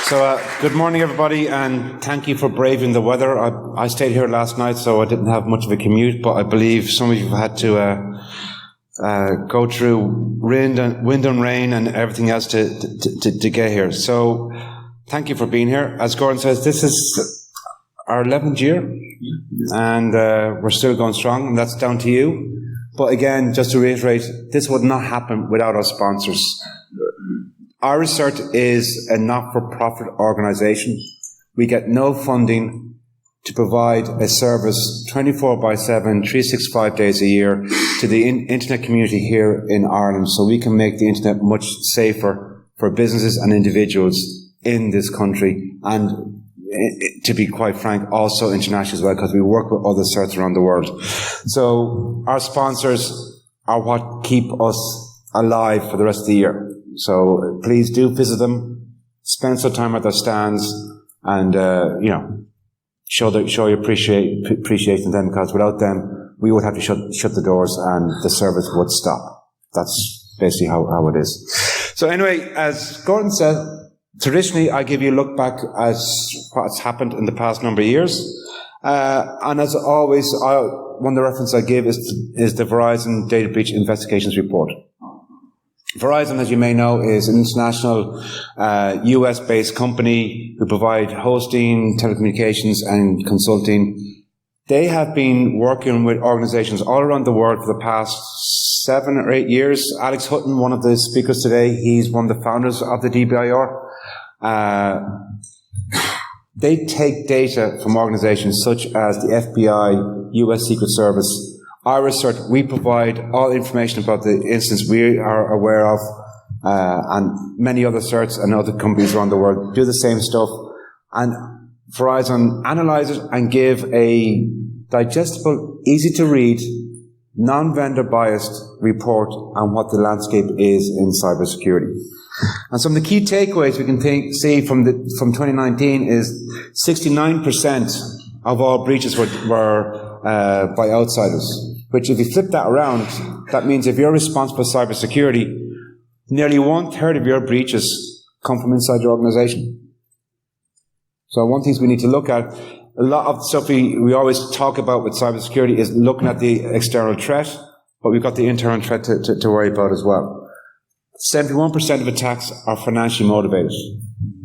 So, good morning, everybody, and thank you for braving the weather. I stayed here last night, so I didn't have much of a commute, but I believe some of you have had to go through wind and rain and everything else to get here. So, thank you for being here. As Gordon says, this is our 11th year, and we're still going strong, and that's down to you. But again, just to reiterate, this would not happen without our sponsors. IRISSCERT is a not-for-profit organisation. We get no funding to provide a service 24/7, 365 days a year to the internet community here in Ireland, so we can make the internet much safer for businesses and individuals in this country, and to be quite frank, also international as well, because we work with other certs around the world. So our sponsors are what keep us alive for the rest of the year. So please do visit them, spend some time at their stands, and show your appreciation to them, because without them we would have to shut the doors and the service would stop. That's basically how it is. So anyway, as Gordon said, traditionally I give you a look back as what's happened in the past number of years, and as always, one of the references I give is the Verizon Data Breach Investigations Report. Verizon, as you may know, is an international US-based company who provide hosting, telecommunications and consulting. They have been working with organizations all around the world for the past 7 or 8 years. Alex Hutton, one of the speakers today, he's one of the founders of the DBIR. They take data from organizations such as the FBI, US Secret Service, IRISSCERT. We provide all information about the incidents we are aware of, and many other certs and other companies around the world do the same stuff. And Verizon analyzes and give a digestible, easy to read, non-vendor biased report on what the landscape is in cybersecurity. And some of the key takeaways we can see from 2019 is 69% of all breaches were by outsiders. Which, if you flip that around, that means if you're responsible for cybersecurity, nearly 1/3 of your breaches come from inside your organization. So one thing we need to look at, a lot of the stuff we always talk about with cybersecurity is looking at the external threat, but we've got the internal threat to worry about as well. 71% of attacks are financially motivated.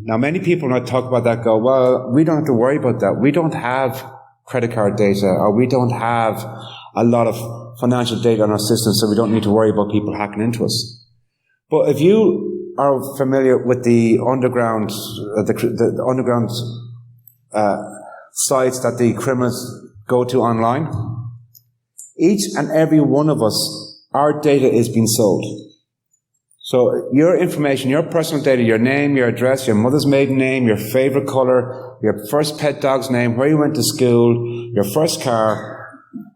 Now, many people, when I talk about that, go, well, we don't have to worry about that. We don't have credit card data, or we don't have a lot of financial data on our system, so we don't need to worry about people hacking into us. But if you are familiar with the underground, the underground sites that the criminals go to online, each and every one of us, our data is being sold. So your information, your personal data, your name, your address, your mother's maiden name, your favorite color, your first pet dog's name, where you went to school, your first car,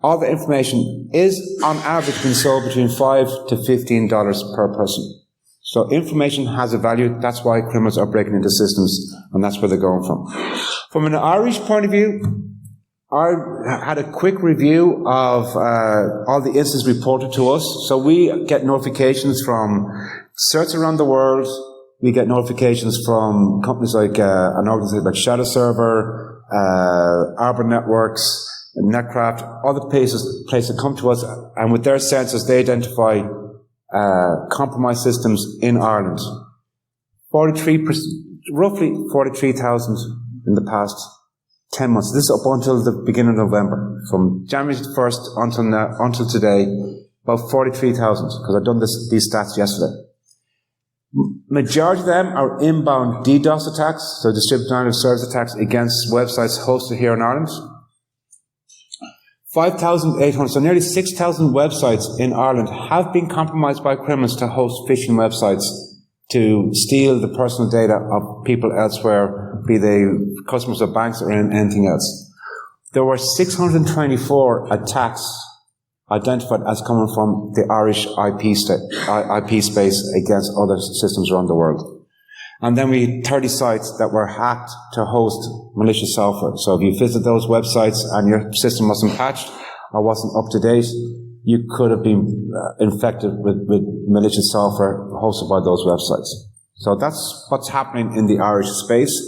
all the information is on average being sold between $5 to $15 per person. So information has a value. That's why criminals are breaking into systems, and that's where they're going from. From an Irish point of view, I had a quick review of all the incidents reported to us. So we get notifications from certs around the world. We get notifications from companies like an organization like Shadow Server, Arbor Networks, Netcraft, other places that come to us, and with their sensors they identify compromised systems in Ireland. Roughly 43,000 in the past 10 months. This is up until the beginning of November. From January 1st until today, about 43,000, because I've done these stats yesterday. Majority of them are inbound DDoS attacks, so distributed denial of service attacks against websites hosted here in Ireland. 5,800, so nearly 6,000 websites in Ireland have been compromised by criminals to host phishing websites to steal the personal data of people elsewhere, be they customers of banks or anything else. There were 624 attacks identified as coming from the Irish IP space against other systems around the world. And then we had 30 sites that were hacked to host malicious software. So if you visit those websites and your system wasn't patched or wasn't up to date, you could have been infected with malicious software hosted by those websites. So that's what's happening in the Irish space.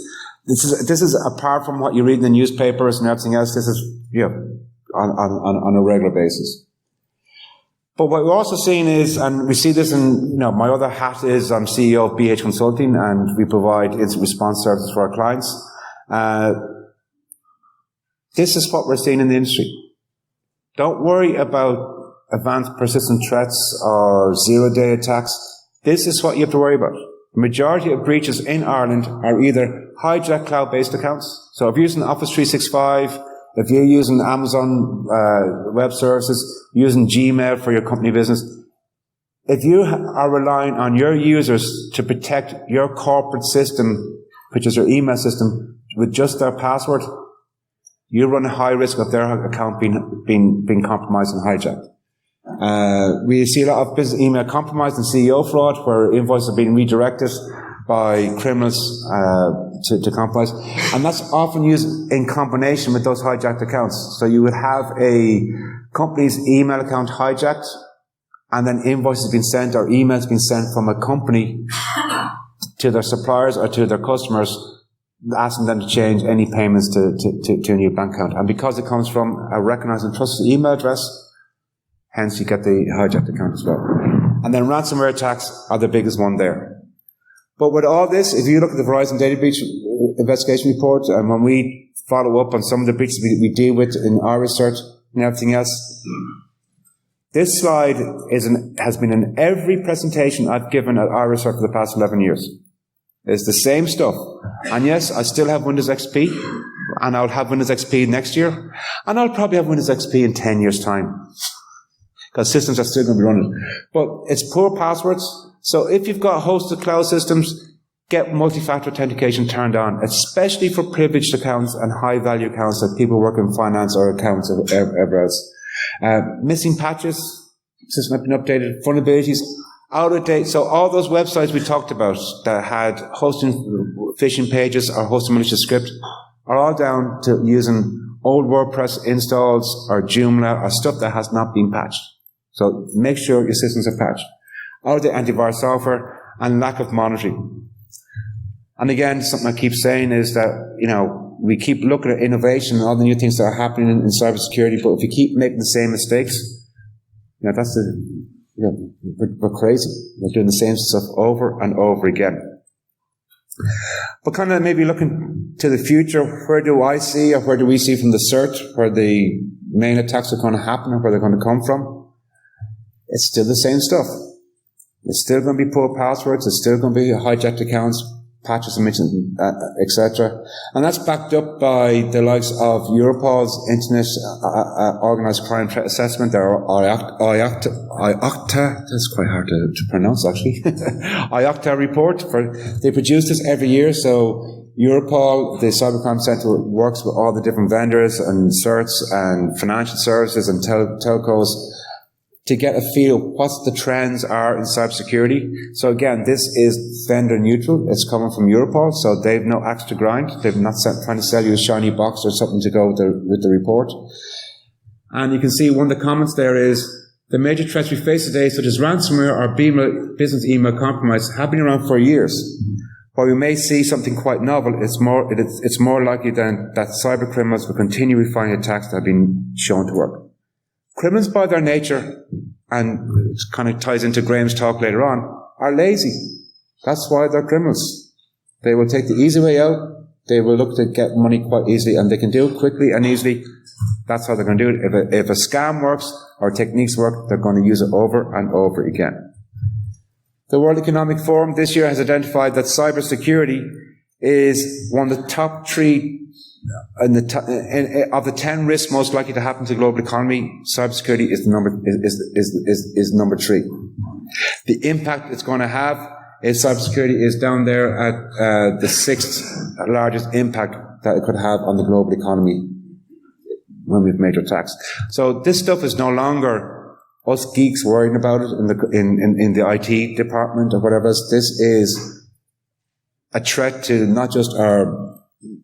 This is apart from what you read in the newspapers and everything else. This is, on a regular basis. But what we're also seeing is, and we see this in, my other hat is I'm CEO of BH Consulting, and we provide instant response services for our clients. This is what we're seeing in the industry. Don't worry about advanced persistent threats or zero-day attacks. This is what you have to worry about. The majority of breaches in Ireland are either hijacked cloud-based accounts. So if you're using Office 365, if you're using Amazon Web Services, using Gmail for your company business, if you are relying on your users to protect your corporate system, which is your email system, with just their password, you run a high risk of their account being compromised and hijacked. We see a lot of business email compromise and CEO fraud, where invoices are being redirected by criminals to compromise, and that's often used in combination with those hijacked accounts. So you would have a company's email account hijacked, and then invoices being sent or emails being sent from a company to their suppliers or to their customers, asking them to change any payments to a new bank account. And because it comes from a recognized and trusted email address, hence you get the hijacked account as well. And then ransomware attacks are the biggest one there. But with all this, if you look at the Verizon Data Breach Investigation Report, and when we follow up on some of the breaches we deal with in IRISSCERT and everything else, this slide has been in every presentation I've given at IRISSCERT for the past 11 years. It's the same stuff. And yes, I still have Windows XP, and I'll have Windows XP next year, and I'll probably have Windows XP in 10 years' time, because systems are still going to be running. But it's poor passwords. So if you've got hosted cloud systems, get multi-factor authentication turned on, especially for privileged accounts and high-value accounts that people work in finance or accounts or whatever else. Missing patches, system have been updated, vulnerabilities, out of date. So all those websites we talked about that had hosting phishing pages or hosting malicious script are all down to using old WordPress installs or Joomla or stuff that has not been patched. So make sure your systems are patched. Out of the antivirus software and lack of monitoring. And again, something I keep saying is that, we keep looking at innovation and all the new things that are happening in cybersecurity, but if you keep making the same mistakes, we're crazy. We're doing the same stuff over and over again. But kind of maybe looking to the future, where do I see, or where do we see from the CERT, where the main attacks are going to happen and where they're going to come from? It's still the same stuff. It's still going to be poor passwords. It's still going to be hijacked accounts, patches, etc. And that's backed up by the likes of Europol's Internet Organised Crime Threat Assessment, or IOCTA. That's quite hard to pronounce, actually. IOCTA report. They produce this every year. So Europol, the Cybercrime Centre, works with all the different vendors and certs and financial services and telcos to get a feel what the trends are in cybersecurity. So again, this is vendor neutral. It's coming from Europol, so they've no axe to grind. They've not trying to sell you a shiny box or something to go with the report. And you can see one of the comments there is, the major threats we face today, such as ransomware or business email compromise, have been around for years. While we may see something quite novel, it's more likely that cyber criminals will continue refining attacks that have been shown to work. Criminals by their nature, and it kind of ties into Graham's talk later on, are lazy. That's why they're criminals. They will take the easy way out. They will look to get money quite easily, and they can do it quickly and easily. That's how they're going to do it. If a scam works or techniques work, they're going to use it over and over again. The World Economic Forum this year has identified that cybersecurity is one of the top three of the 10 risks most likely to happen to the global economy. Cybersecurity is number 3. The impact it's going to have is cybersecurity is down there at the 6th largest impact that it could have on the global economy when we have major attacks. So this stuff is no longer us geeks worrying about it in the IT department or whatever else. This is a threat to not just our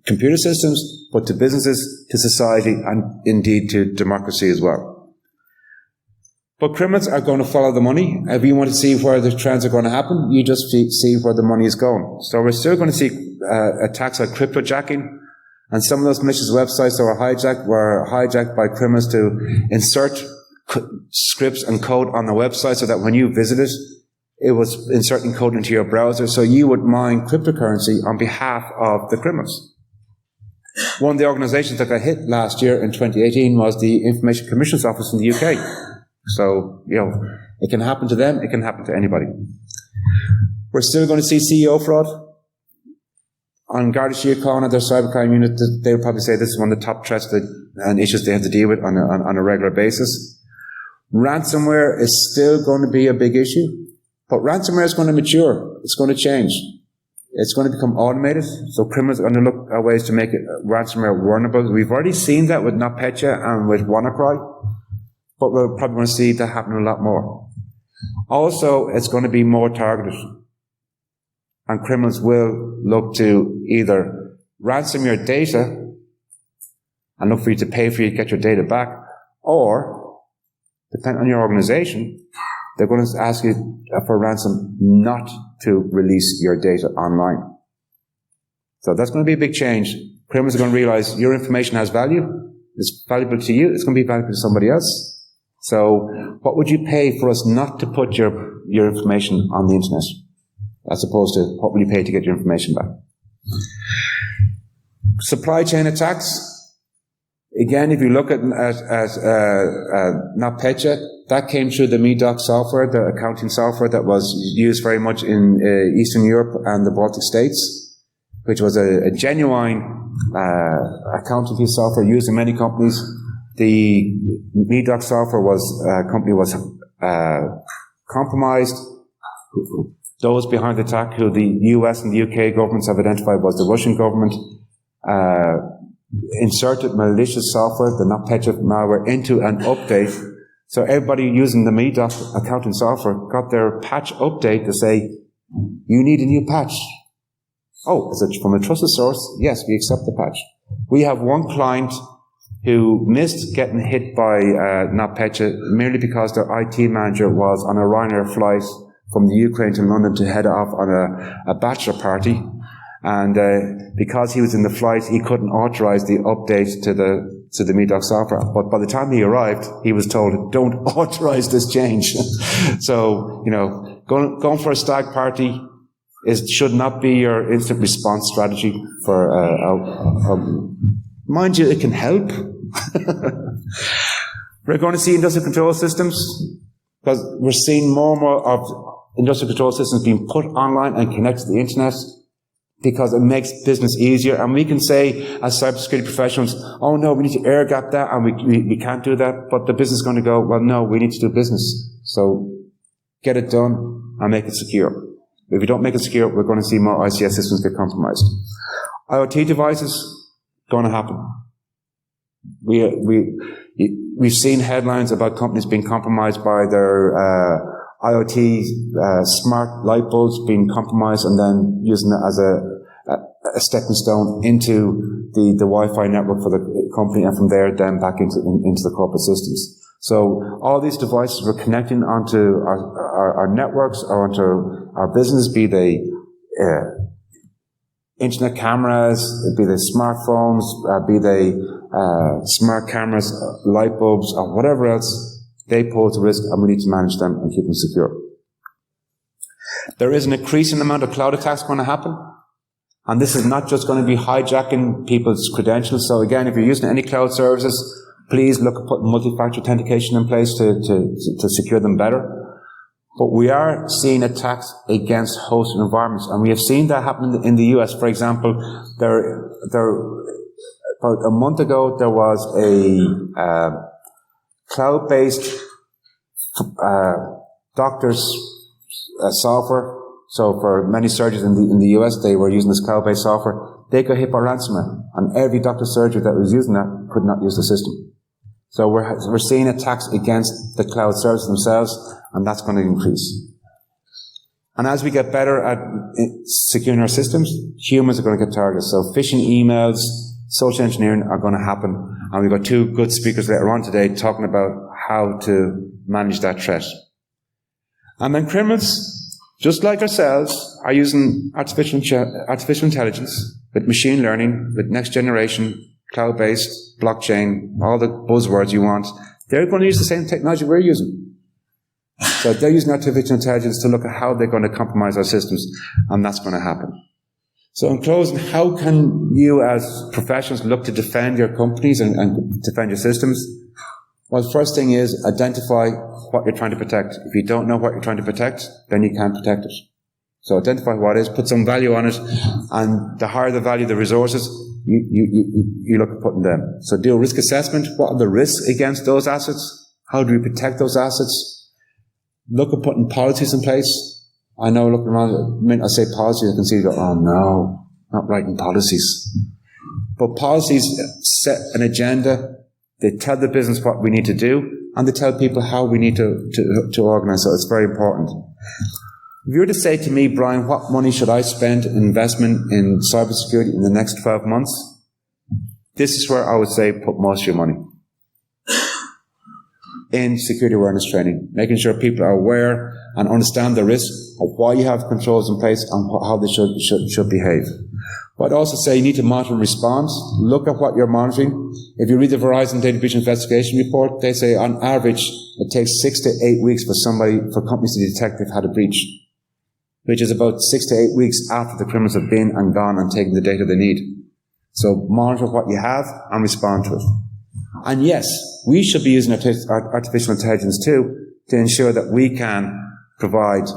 computer systems, but to businesses, to society, and indeed to democracy as well. But criminals are going to follow the money. If you want to see where the trends are going to happen, you just see where the money is going. So we're still going to see attacks like cryptojacking, and some of those malicious websites that were hijacked by criminals to insert scripts and code on the website so that when you visit it, it was inserting code into your browser, so you would mine cryptocurrency on behalf of the criminals. One of the organizations that got hit last year in 2018 was the Information Commission's Office in the UK. So, it can happen to them, it can happen to anybody. We're still going to see CEO fraud. On Garda Síochána, their cybercrime unit, they would probably say this is one of the top threats and issues they have to deal with on a regular basis. Ransomware is still going to be a big issue, but ransomware is going to mature. It's going to change. It's going to become automated, so criminals are going to look at ways to make ransomware vulnerable. We've already seen that with NotPetya and with WannaCry, but we're probably going to see that happen a lot more. Also, it's going to be more targeted, and criminals will look to either ransom your data and look for you to pay for you to get your data back, or, depending on your organization, they're going to ask you for ransom not to release your data online. So that's going to be a big change. Criminals are going to realize your information has value. It's valuable to you. It's going to be valuable to somebody else. So what would you pay for us not to put your information on the internet, as opposed to what will you pay to get your information back? Supply chain attacks. Again, if you look at NotPetya, that came through the MEDOC software, the accounting software that was used very much in Eastern Europe and the Baltic States, which was a genuine accounting piece of software used in many companies. The MEDOC software company was compromised. Those behind the attack, who the US and the UK governments have identified was the Russian government, inserted malicious software, the NotPetya malware, into an update. So everybody using the MEDOC accounting software got their patch update to say, you need a new patch. Oh, is it from a trusted source? Yes, we accept the patch. We have one client who missed getting hit by NotPetya merely because their IT manager was on a Ryanair flight from the Ukraine to London to head off on a bachelor party. And because he was in the flight, he couldn't authorize the update to the MEDOC software. But by the time he arrived, he was told, don't authorize this change. So, going for a stag party should not be your instant response strategy for, mind you, it can help. We're going to see industrial control systems, because we're seeing more and more of industrial control systems being put online and connected to the internet, because it makes business easier. And we can say, as cybersecurity professionals, oh no, we need to air gap that, and we can't do that. But the business is going to go, well, no, we need to do business. So get it done and make it secure. If we don't make it secure, we're going to see more ICS systems get compromised. IoT devices, going to happen. We've seen headlines about companies being compromised by their IoT smart light bulbs being compromised, and then using it as a stepping stone into the Wi-Fi network for the company, and from there then back into the corporate systems. So all these devices we're connecting onto our networks or onto our business, be they internet cameras, be they smartphones, be they smart cameras, light bulbs, or whatever else. They pose a risk, and we need to manage them and keep them secure. There is an increasing amount of cloud attacks going to happen, and this is not just going to be hijacking people's credentials. So again, if you're using any cloud services, please look at putting multi-factor authentication in place to secure them better. But we are seeing attacks against hosted environments, and we have seen that happen in the US. For example, about a month ago, there was a cloud-based doctor's software. So for many surgeons in the US, they were using this cloud-based software. They got hit by ransomware, and every doctor's surgery that was using that could not use the system. So we're seeing attacks against the cloud services themselves, and that's going to increase. And as we get better at securing our systems, humans are going to get targeted. So phishing emails, social engineering are going to happen. And we've got two good speakers later on today talking about how to manage that threat. And then criminals, just like ourselves, are using artificial intelligence with machine learning, with next generation, cloud-based, blockchain, all the buzzwords you want. They're going to use the same technology we're using. So they're using artificial intelligence to look at how they're going to compromise our systems, and that's going to happen. So in closing, how can you as professionals look to defend your companies and defend your systems? Well, the first thing is identify what you're trying to protect. If you don't know what you're trying to protect, then you can't protect it. So identify what it is, put some value on it, and the higher the value of the resources, you look at putting them. So do a risk assessment. What are the risks against those assets? How do we protect those assets? Look at putting policies in place. I know looking around, the minute I say policies, I can see you go, oh no, not writing policies. But policies set an agenda. They tell the business what we need to do, and they tell people how we need to organise. So it's very important. If you were to say to me, Brian, what money should I spend in investment in cybersecurity in the next 12 months? This is where I would say put most of your money. In security awareness training, making sure people are aware and understand the risk of why you have controls in place and how they should behave. But I'd also say you need to monitor and respond. Look at what you're monitoring. If you read the Verizon Data Breach Investigation Report, they say on average it takes 6 to 8 weeks for companies to detect they've had a breach, which is about 6 to 8 weeks after the criminals have been and gone and taken the data they need. So monitor what you have and respond to it. And yes, we should be using artificial intelligence too to ensure that we can provide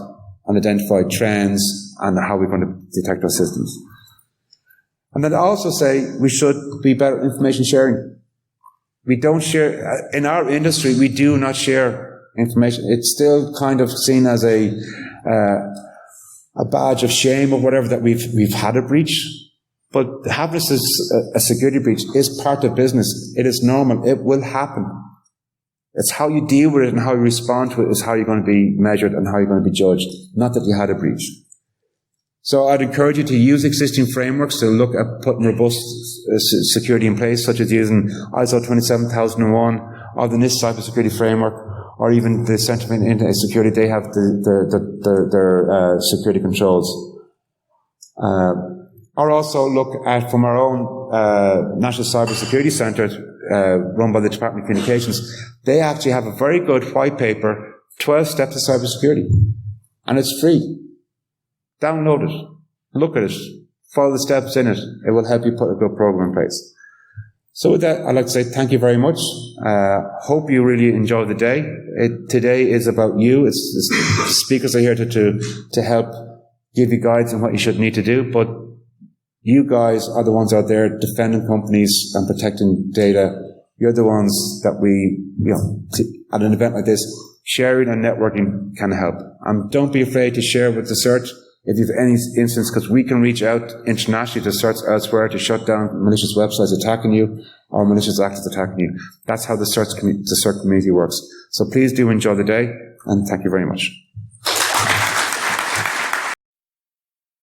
and identify trends and how we're going to detect our systems. And then I also say we should be better at information sharing. We don't share, in our industry, we do not share information. It's still kind of seen as a badge of shame or whatever that we've had a breach. But having a security breach is part of business. It is normal. It will happen. It's how you deal with it and how you respond to it is how you're going to be measured and how you're going to be judged, not that you had a breach. So I'd encourage you to use existing frameworks to look at putting robust security in place, such as using ISO 27001 or the NIST cybersecurity framework, or even the Centre for Internet Security. They have their security controls. Or also look at, from our own National Cybersecurity Centre, run by the Department of Communications, they actually have a very good white paper, 12 Steps to Cybersecurity. And it's free. Download it. Look at it. Follow the steps in it. It will help you put a good program in place. So with that, I'd like to say thank you very much. Hope you really enjoyed the day. Today is about you. The speakers are here to help give you guides on what you should need to do, but you guys are the ones out there defending companies and protecting data. You're the ones that at an event like this, sharing and networking can help. And don't be afraid to share with the CERT if you have any instance, because we can reach out internationally to CERTs elsewhere to shut down malicious websites attacking you or malicious actors attacking you. That's how the CERT community works. So please do enjoy the day, and thank you very much.